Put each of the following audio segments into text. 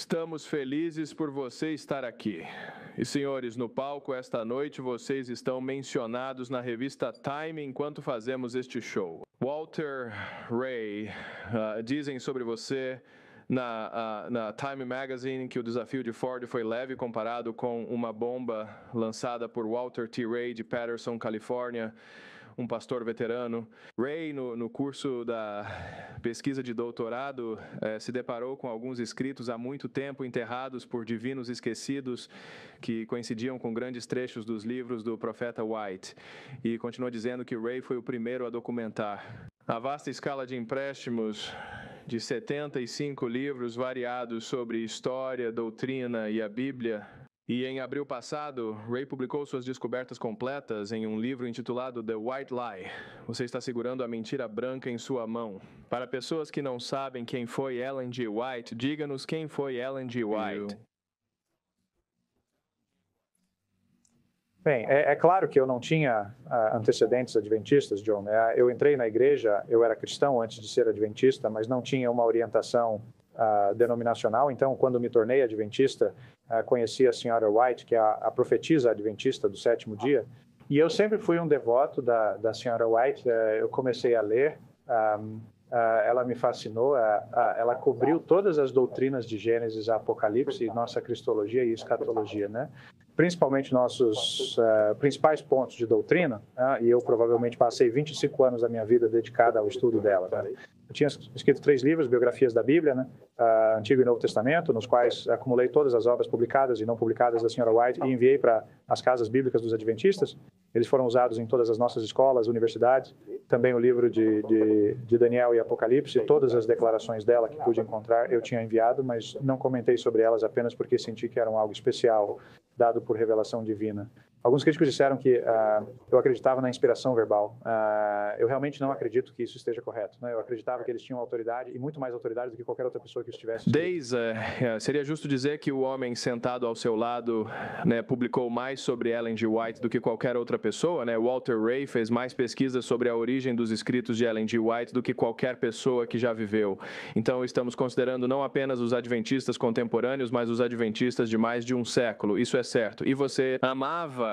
Estamos felizes por você estar aqui. E, senhores, no palco, esta noite, vocês estão mencionados na revista Time enquanto fazemos este show. Walter Ray, dizem sobre você na Time Magazine que o desafio de Ford foi leve comparado com uma bomba lançada por Walter T. Ray de Patterson, Califórnia, um pastor veterano. Ray, no curso da pesquisa de doutorado, se deparou com alguns escritos há muito tempo enterrados por divinos esquecidos que coincidiam com grandes trechos dos livros do profeta White. E continua dizendo que Ray foi o primeiro a documentar a vasta escala de empréstimos de 75 livros variados sobre história, doutrina e a Bíblia. E em abril passado, Ray publicou suas descobertas completas em um livro intitulado The White Lie. Você está segurando a mentira branca em sua mão. Para pessoas que não sabem quem foi Ellen G. White, diga-nos quem foi Ellen G. White. Bem, é claro que eu não tinha antecedentes adventistas, John. Eu entrei na igreja, eu era cristão antes de ser adventista, mas não tinha uma orientação denominacional. Então, quando me tornei adventista, conheci a senhora White, que é a profetisa adventista do sétimo dia, e eu sempre fui um devoto da senhora White. Eu comecei a ler, ela me fascinou, ela cobriu todas as doutrinas de Gênesis a Apocalipse, nossa cristologia e escatologia, né? Principalmente nossos principais pontos de doutrina, e eu provavelmente passei 25 anos da minha vida dedicada ao estudo dela. Né? Eu tinha escrito 3 livros, biografias da Bíblia, né? Antigo e Novo Testamento, nos quais acumulei todas as obras publicadas e não publicadas da senhora White e enviei para as casas bíblicas dos adventistas. Eles foram usados em todas as nossas escolas, universidades. Também o livro de Daniel e Apocalipse, todas as declarações dela que pude encontrar, eu tinha enviado, mas não comentei sobre elas apenas porque senti que eram algo especial, dado por revelação divina. Alguns críticos disseram que eu acreditava na inspiração verbal. Eu realmente não acredito que isso esteja correto. Né? Eu acreditava que eles tinham autoridade, e muito mais autoridade do que qualquer outra pessoa que estivesse. Seria justo dizer que o homem sentado ao seu lado, né, publicou mais sobre Ellen G. White do que qualquer outra pessoa. Né? Walter Ray fez mais pesquisas sobre a origem dos escritos de Ellen G. White do que qualquer pessoa que já viveu. Então, estamos considerando não apenas os adventistas contemporâneos, mas os adventistas de mais de um século. Isso é certo. E você amava,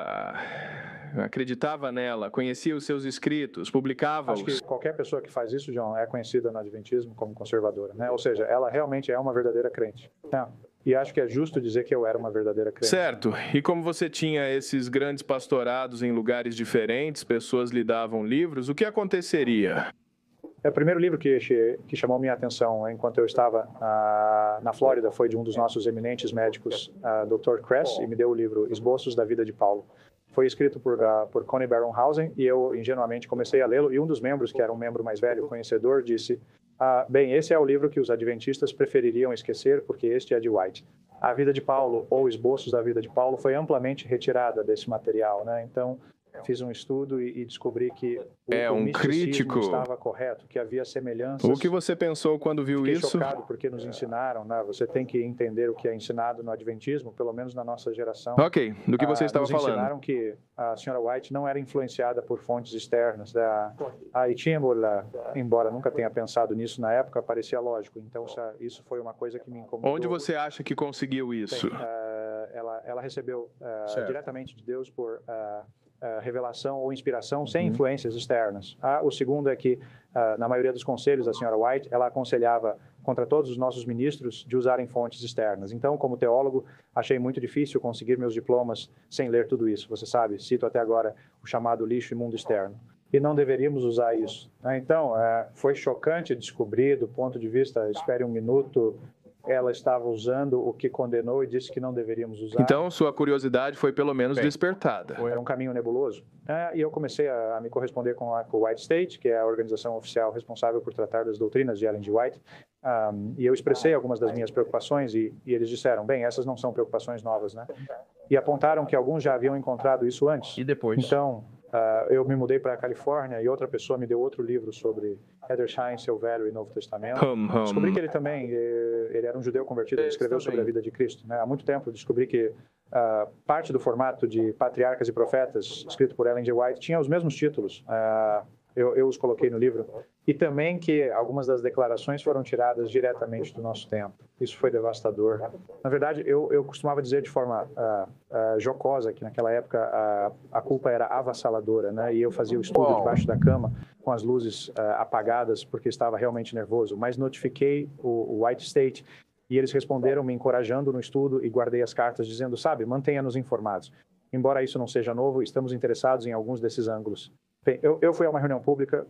acreditava nela, conhecia os seus escritos, publicava-os. Acho que qualquer pessoa que faz isso, John, é conhecida no adventismo como conservadora, né? Ou seja, ela realmente é uma verdadeira crente. E acho que é justo dizer que eu era uma verdadeira crente. Certo. E como você tinha esses grandes pastorados em lugares diferentes, pessoas lhe davam livros, o que aconteceria? O primeiro livro que chamou minha atenção enquanto eu estava na Flórida foi de um dos nossos eminentes médicos, Dr. Kress, e me deu o livro Esboços da Vida de Paulo. Foi escrito por Connie Barronhausen e eu ingenuamente comecei a lê-lo, e um dos membros, que era um membro mais velho, conhecedor, disse: bem, esse é o livro que os adventistas prefeririam esquecer, porque este é de White. A Vida de Paulo, ou Esboços da Vida de Paulo, foi amplamente retirada desse material, né? Então, fiz um estudo e descobri que o misticismo estava correto, que havia semelhanças. O que você pensou quando viu isso? Fiquei chocado porque nos ensinaram, né? Você tem que entender o que é ensinado no adventismo, pelo menos na nossa geração. Ok, do que você estava falando. Nos ensinaram que a senhora White não era influenciada por fontes externas. E tinha, embora nunca tenha pensado nisso na época, parecia lógico. Então, isso foi uma coisa que me incomodou. Onde você acha que conseguiu isso? Bem, ela recebeu diretamente de Deus por revelação ou inspiração sem influências externas. O segundo é que, na maioria dos conselhos da senhora White, ela aconselhava contra todos os nossos ministros de usarem fontes externas. Então, como teólogo, achei muito difícil conseguir meus diplomas sem ler tudo isso. Você sabe, cito até agora o chamado lixo imundo externo. E não deveríamos usar isso. Então, foi chocante descobrir, do ponto de vista, espere um minuto, ela estava usando o que condenou e disse que não deveríamos usar. Então, sua curiosidade foi pelo menos despertada. Era um caminho nebuloso. E eu comecei a me corresponder com o White State, que é a organização oficial responsável por tratar das doutrinas de Ellen G. White. E eu expressei algumas das minhas preocupações e eles disseram, bem, essas não são preocupações novas, né? E apontaram que alguns já haviam encontrado isso antes. E depois? Então, eu me mudei para a Califórnia e outra pessoa me deu outro livro sobre Edersheim, seu Velho e Novo Testamento. Descobri que ele também, ele era um judeu convertido, ele escreveu sobre a vida de Cristo. Né? Há muito tempo descobri que parte do formato de Patriarcas e Profetas, escrito por Ellen G. White, tinha os mesmos títulos. Eu os coloquei no livro e também que algumas das declarações foram tiradas diretamente do nosso tempo. Isso foi devastador. Na verdade, eu costumava dizer de forma jocosa que naquela época a culpa era avassaladora, né? E eu fazia o estudo debaixo da cama com as luzes apagadas porque estava realmente nervoso. Mas notifiquei o White State e eles responderam me encorajando no estudo e guardei as cartas dizendo, sabe, mantenha-nos informados. Embora isso não seja novo, estamos interessados em alguns desses ângulos. Bem, eu fui a uma reunião pública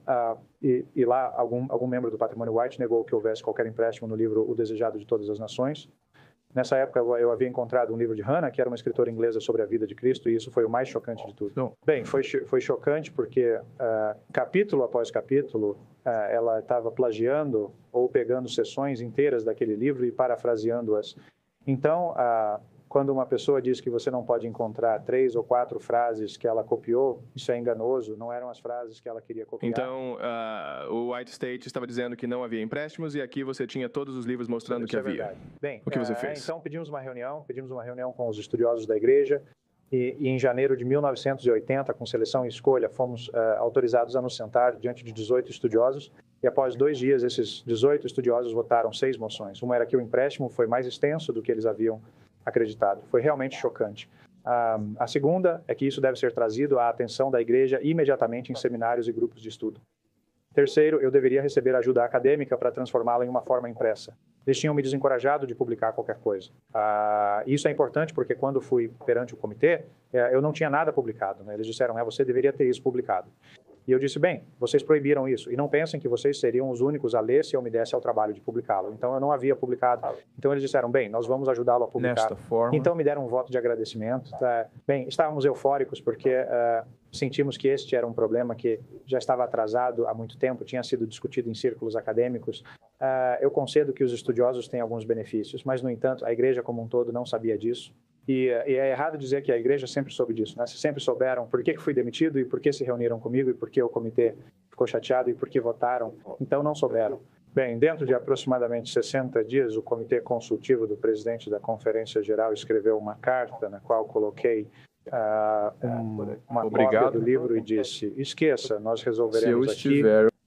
e lá algum membro do Patrimônio White negou que houvesse qualquer empréstimo no livro O Desejado de Todas as Nações. Nessa época, eu havia encontrado um livro de Hannah, que era uma escritora inglesa sobre a vida de Cristo, e isso foi o mais chocante de tudo. Bem, foi chocante porque, capítulo após capítulo, ela estava plagiando ou pegando seções inteiras daquele livro e parafraseando-as. Então, quando uma pessoa diz que você não pode encontrar 3 ou 4 frases que ela copiou, isso é enganoso, não eram as frases que ela queria copiar. Então, o White State estava dizendo que não havia empréstimos e aqui você tinha todos os livros mostrando que havia. Verdade. Bem, o que você fez? Então, pedimos uma reunião com os estudiosos da igreja e em janeiro de 1980, com seleção e escolha, fomos autorizados a nos sentar diante de 18 estudiosos e após 2 dias, esses 18 estudiosos votaram 6 moções. Uma era que o empréstimo foi mais extenso do que eles haviam acreditado. Foi realmente chocante. A segunda é que isso deve ser trazido à atenção da igreja imediatamente em seminários e grupos de estudo. Terceiro, eu deveria receber ajuda acadêmica para transformá-la em uma forma impressa. Eles tinham me desencorajado de publicar qualquer coisa. Isso é importante porque quando fui perante o comitê, eu não tinha nada publicado, né? Eles disseram, você deveria ter isso publicado. E eu disse, bem, vocês proibiram isso. E não pensem que vocês seriam os únicos a ler se eu me desse ao trabalho de publicá-lo. Então, eu não havia publicado. Então, eles disseram, bem, nós vamos ajudá-lo a publicar. Desta forma. Então, me deram um voto de agradecimento. Bem, estávamos eufóricos porque sentimos que este era um problema que já estava atrasado há muito tempo, tinha sido discutido em círculos acadêmicos. Eu concedo que os estudiosos têm alguns benefícios, mas, no entanto, a igreja como um todo não sabia disso. E é errado dizer que a igreja sempre soube disso, né? Se sempre souberam por que fui demitido e por que se reuniram comigo e por que o comitê ficou chateado e por que votaram, então não souberam. Bem, dentro de aproximadamente 60 dias, o comitê consultivo do presidente da Conferência Geral escreveu uma carta na qual coloquei uma cópia do livro e disse, esqueça, nós resolveremos aqui.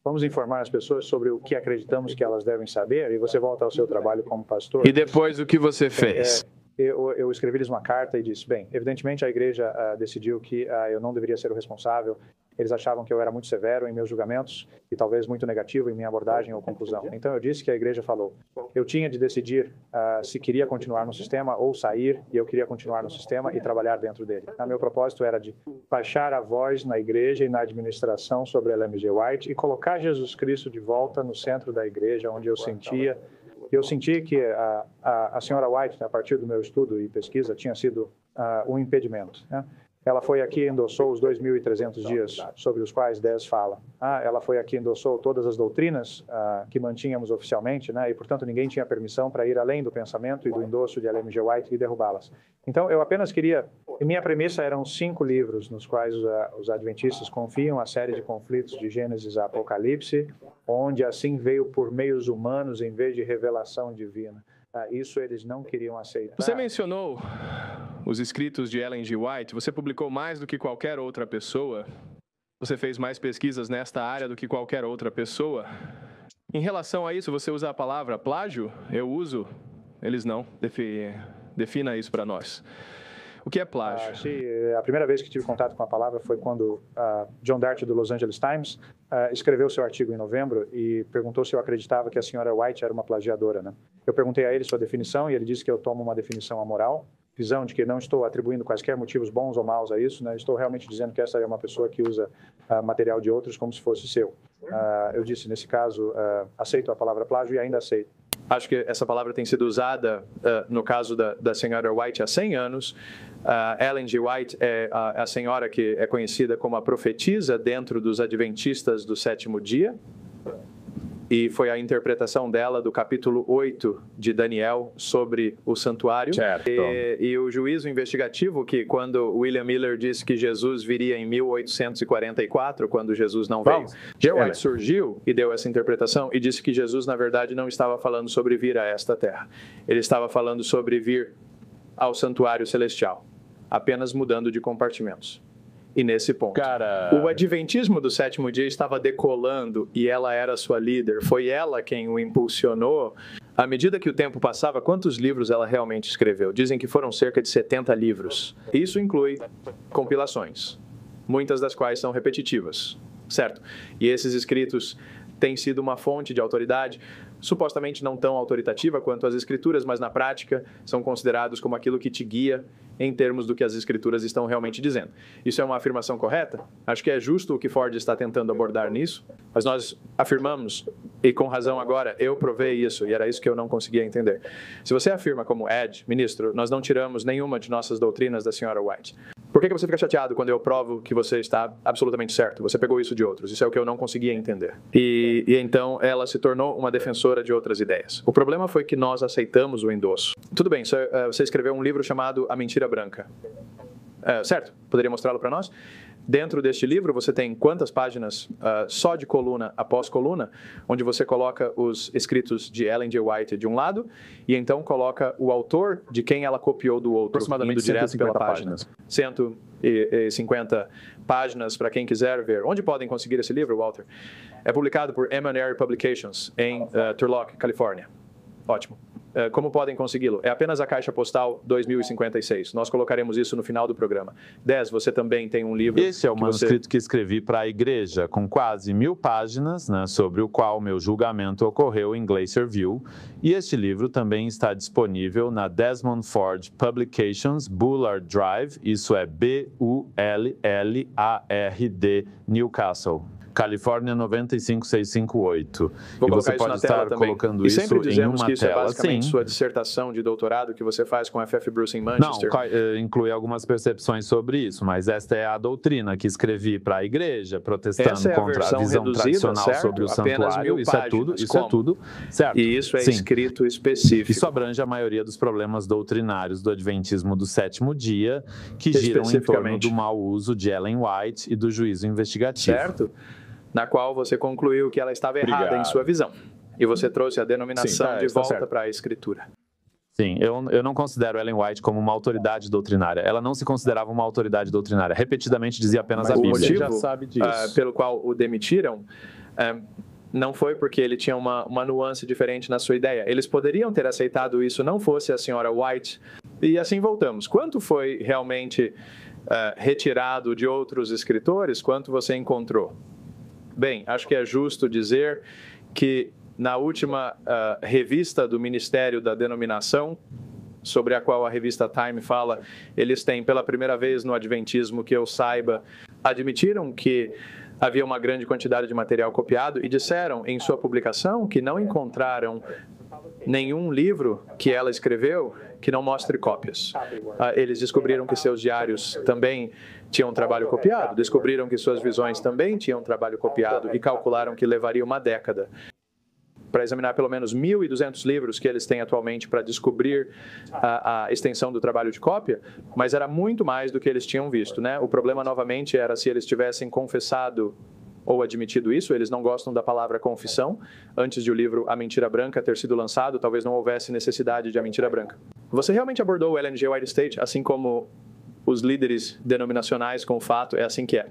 Vamos informar as pessoas sobre o que acreditamos que elas devem saber e você volta ao seu trabalho como pastor. E depois o que você fez? Eu escrevi-lhes uma carta e disse, bem, evidentemente a igreja decidiu que eu não deveria ser o responsável. Eles achavam que eu era muito severo em meus julgamentos e talvez muito negativo em minha abordagem ou conclusão. Então eu disse que a igreja falou, eu tinha de decidir se queria continuar no sistema ou sair, e eu queria continuar no sistema e trabalhar dentro dele. O meu propósito era de baixar a voz na igreja e na administração sobre a LMG White e colocar Jesus Cristo de volta no centro da igreja, onde eu senti que a senhora White, a partir do meu estudo e pesquisa, tinha sido um impedimento, né? Ela foi aqui e endossou os 2.300 dias sobre os quais 10 fala. Ela foi aqui e endossou todas as doutrinas que mantínhamos oficialmente, né? E, portanto, ninguém tinha permissão para ir além do pensamento e do endosso de LMG White e derrubá-las. Então, eu apenas queria... E minha premissa eram 5 livros nos quais os adventistas confiam a série de conflitos de Gênesis a Apocalipse, onde assim veio por meios humanos em vez de revelação divina. Isso eles não queriam aceitar. Você mencionou os escritos de Ellen G. White. Você publicou mais do que qualquer outra pessoa. Você fez mais pesquisas nesta área do que qualquer outra pessoa. Em relação a isso, você usa a palavra plágio? Eu uso. Eles não. Defina isso para nós. O que é plágio? A primeira vez que tive contato com a palavra foi quando John Dart, do Los Angeles Times, escreveu seu artigo em novembro e perguntou se eu acreditava que a senhora White era uma plagiadora, né? Eu perguntei a ele sua definição e ele disse que eu tomo uma definição amoral, visão de que não estou atribuindo quaisquer motivos bons ou maus a isso, né? Estou realmente dizendo que essa é uma pessoa que usa material de outros como se fosse seu. Eu disse, nesse caso, aceito a palavra plágio e ainda aceito. Acho que essa palavra tem sido usada, no caso da senhora White, há 100 anos. Ellen G. White é a senhora que é conhecida como a profetisa dentro dos adventistas do 7º dia. E foi a interpretação dela do capítulo 8 de Daniel sobre o santuário. Certo. E o juízo investigativo, que quando William Miller disse que Jesus viria em 1844, quando Jesus não veio, G. White surgiu e deu essa interpretação e disse que Jesus, na verdade, não estava falando sobre vir a esta terra. Ele estava falando sobre vir ao santuário celestial, apenas mudando de compartimentos. E nesse ponto, Cara, o adventismo do sétimo dia estava decolando e ela era sua líder. Foi ela quem o impulsionou. À medida que o tempo passava, quantos livros ela realmente escreveu? Dizem que foram cerca de 70 livros. Isso inclui compilações, muitas das quais são repetitivas, certo? E esses escritos têm sido uma fonte de autoridade, supostamente não tão autoritativa quanto as escrituras, mas na prática são considerados como aquilo que te guia em termos do que as escrituras estão realmente dizendo. Isso é uma afirmação correta? Acho que é justo o que Ford está tentando abordar nisso, mas nós afirmamos, e com razão agora, eu provei isso, e era isso que eu não conseguia entender. Se você afirma como Ed, ministro, nós não tiramos nenhuma de nossas doutrinas da senhora White, por que você fica chateado quando eu provo que você está absolutamente certo? Você pegou isso de outros. Isso é o que eu não conseguia entender. E então ela se tornou uma defensora de outras ideias. O problema foi que nós aceitamos o endosso. Tudo bem, você escreveu um livro chamado A Mentira Branca. Certo? Poderia mostrá-lo para nós? Dentro deste livro, você tem quantas páginas só de coluna após coluna, onde você coloca os escritos de Ellen G. White de um lado, e então coloca o autor de quem ela copiou do outro, aproximadamente indo direto pela página. páginas. 150 páginas para quem quiser ver. Onde podem conseguir esse livro, Walter? É publicado por M&R Publications, em Turlock, Califórnia. Ótimo. Como podem consegui-lo? É apenas a caixa postal 2056. Nós colocaremos isso no final do programa. 10, você também tem um livro... Esse é o manuscrito que escrevi para a igreja, com quase 1000 páginas, né, sobre o qual meu julgamento ocorreu em Glacier View. E este livro também está disponível na Desmond Ford Publications Bullard Drive, isso é B-U-L-L-A-R-D, Newcastle, Califórnia 95658. Vou e você colocar pode isso na tela estar também. colocando e sempre isso em dizemos uma que isso tela. é basicamente Sim. sua dissertação de doutorado que você faz com F.F. Bruce em Manchester. Não, inclui algumas percepções sobre isso, mas esta é a doutrina que escrevi para a igreja, protestando Essa é a contra a versão visão reduzida, tradicional certo? sobre o Apenas santuário. 1000 Isso é tudo, páginas. isso é tudo, certo? E isso é Sim. escrito específico. Isso abrange a maioria dos problemas doutrinários do Adventismo do sétimo dia, que giram em torno do mau uso de Ellen White e do juízo investigativo. Certo? Na qual você concluiu que ela estava errada em sua visão. E você trouxe a denominação de volta para a Escritura. Sim, eu não considero Ellen White como uma autoridade doutrinária. Ela não se considerava uma autoridade doutrinária. Repetidamente dizia apenas a Bíblia. O motivo já sabe disso. Pelo qual o demitiram não foi porque ele tinha uma nuance diferente na sua ideia. Eles poderiam ter aceitado isso, não fosse a senhora White. E assim voltamos. Quanto foi realmente retirado de outros escritores? Quanto você encontrou? Bem, acho que é justo dizer que na última revista do Ministério da Denominação, sobre a qual a revista Time fala, eles têm pela primeira vez no Adventismo, que eu saiba, admitiram que havia uma grande quantidade de material copiado e disseram em sua publicação que não encontraram nenhum livro que ela escreveu que não mostre cópias. Eles descobriram que seus diários também tinham trabalho copiado, descobriram que suas visões também tinham trabalho copiado e calcularam que levaria uma década para examinar pelo menos 1.200 livros que eles têm atualmente para descobrir a extensão do trabalho de cópia, mas era muito mais do que eles tinham visto, né? O problema, novamente, era se eles tivessem confessado ou admitido isso. Eles não gostam da palavra confissão. Antes de o livro A Mentira Branca ter sido lançado, talvez não houvesse necessidade de A Mentira Branca. Você realmente abordou o Ellen G. White State, assim como os líderes denominacionais com o fato, é assim que é.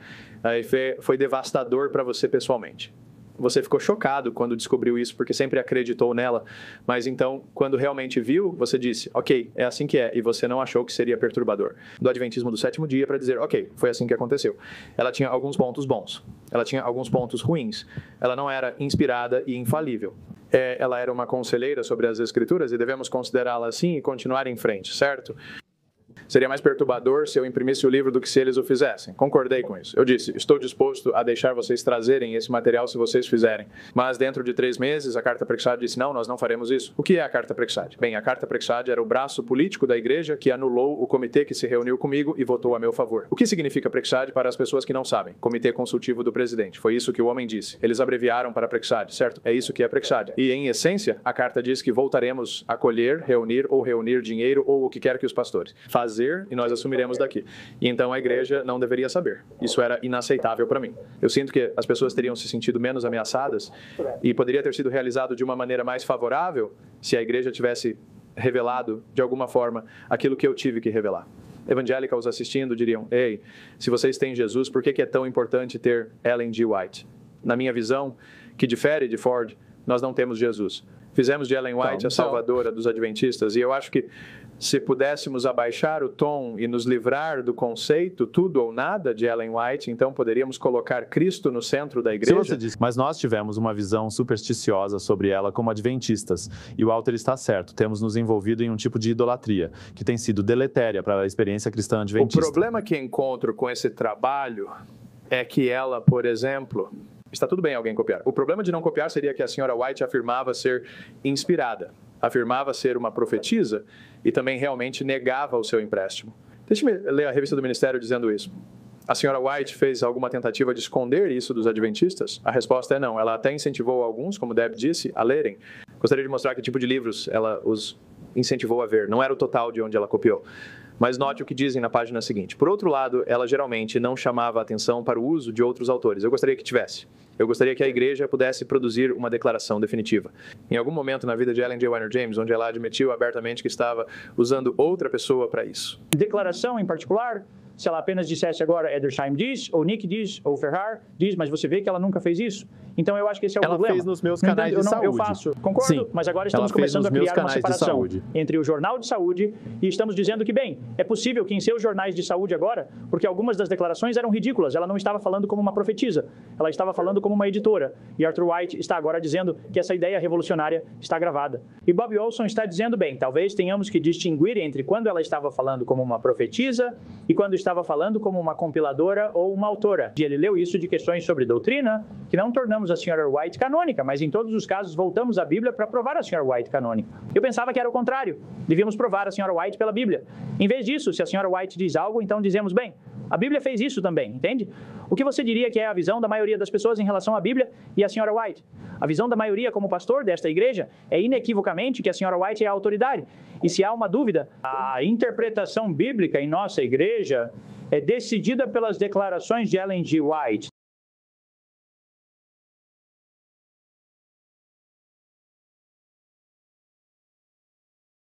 Foi devastador para você pessoalmente. Você ficou chocado quando descobriu isso, porque sempre acreditou nela, mas então, quando realmente viu, você disse, ok, é assim que é, e você não achou que seria perturbador. Do Adventismo do sétimo dia para dizer, ok, foi assim que aconteceu. Ela tinha alguns pontos bons, ela tinha alguns pontos ruins, ela não era inspirada e infalível. Ela era uma conselheira sobre as Escrituras e devemos considerá-la assim e continuar em frente, certo? Seria mais perturbador se eu imprimisse o livro do que se eles o fizessem. Concordei com isso. Eu disse, estou disposto a deixar vocês trazerem esse material se vocês fizerem. Mas dentro de 3 meses, a Carta Prexad disse, não, nós não faremos isso. O que é a Carta Prexad? Bem, a Carta Prexad era o braço político da igreja que anulou o comitê que se reuniu comigo e votou a meu favor. O que significa Prexad para as pessoas que não sabem? Comitê Consultivo do Presidente. Foi isso que o homem disse. Eles abreviaram para Prexad, certo? É isso que é Prexad. E, em essência, a carta diz que voltaremos a colher, reunir dinheiro ou o que quer que os pastores fazer e nós assumiremos daqui. E então a igreja não deveria saber. Isso era inaceitável para mim. Eu sinto que as pessoas teriam se sentido menos ameaçadas e poderia ter sido realizado de uma maneira mais favorável se a igreja tivesse revelado, de alguma forma, aquilo que eu tive que revelar. evangélicos assistindo diriam: ei, se vocês têm Jesus, por que é tão importante ter Ellen G. White? Na minha visão, que difere de Ford, nós não temos Jesus. Fizemos de Ellen White a salvadora dos adventistas, e eu acho que se pudéssemos abaixar o tom e nos livrar do conceito tudo ou nada de Ellen White, então poderíamos colocar Cristo no centro da igreja. Você disse, mas nós tivemos uma visão supersticiosa sobre ela como adventistas, e o Walter está certo, temos nos envolvido em um tipo de idolatria, que tem sido deletéria para a experiência cristã adventista. O problema que encontro com esse trabalho é que ela, por exemplo... Está tudo bem alguém copiar. O problema de não copiar seria que a senhora White afirmava ser inspirada, afirmava ser uma profetisa e também realmente negava o seu empréstimo. Deixe-me ler a revista do Ministério dizendo isso. A senhora White fez alguma tentativa de esconder isso dos adventistas? A resposta é não. Ela até incentivou alguns, como Deb disse, a lerem. Gostaria de mostrar que tipo de livros ela os incentivou a ver. Não era o total de onde ela copiou. Mas note o que dizem na página seguinte. Por outro lado, ela geralmente não chamava atenção para o uso de outros autores. Eu gostaria que tivesse. Eu gostaria que a igreja pudesse produzir uma declaração definitiva. Em algum momento na vida de Ellen G. Weiner James, onde ela admitiu abertamente que estava usando outra pessoa para isso. Declaração em particular, se ela apenas dissesse agora Edersheim diz, ou Nick diz, ou Ferrar diz, mas você vê que ela nunca fez isso. Então eu acho que esse é o problema. Ela fez nos meus canais de saúde. Eu faço, concordo, sim, mas agora estamos começando a criar uma separação entre o jornal de saúde e estamos dizendo que, bem, é possível que em seus jornais de saúde agora, porque algumas das declarações eram ridículas, ela não estava falando como uma profetisa, ela estava falando como uma editora. E Arthur White está agora dizendo que essa ideia revolucionária está gravada. E Bob Olson está dizendo, bem, talvez tenhamos que distinguir entre quando ela estava falando como uma profetisa e quando estava falando como uma compiladora ou uma autora. E ele leu isso de questões sobre doutrina, que não tornamos a senhora White canônica, mas em todos os casos voltamos à Bíblia para provar a senhora White canônica. Eu pensava que era o contrário, devíamos provar a senhora White pela Bíblia. Em vez disso, se a senhora White diz algo, então dizemos, bem, a Bíblia fez isso também, entende? O que você diria que é a visão da maioria das pessoas em relação à Bíblia e à senhora White? A visão da maioria como pastor desta igreja é inequivocamente que a senhora White é a autoridade. E se há uma dúvida, a interpretação bíblica em nossa igreja é decidida pelas declarações de Ellen G. White.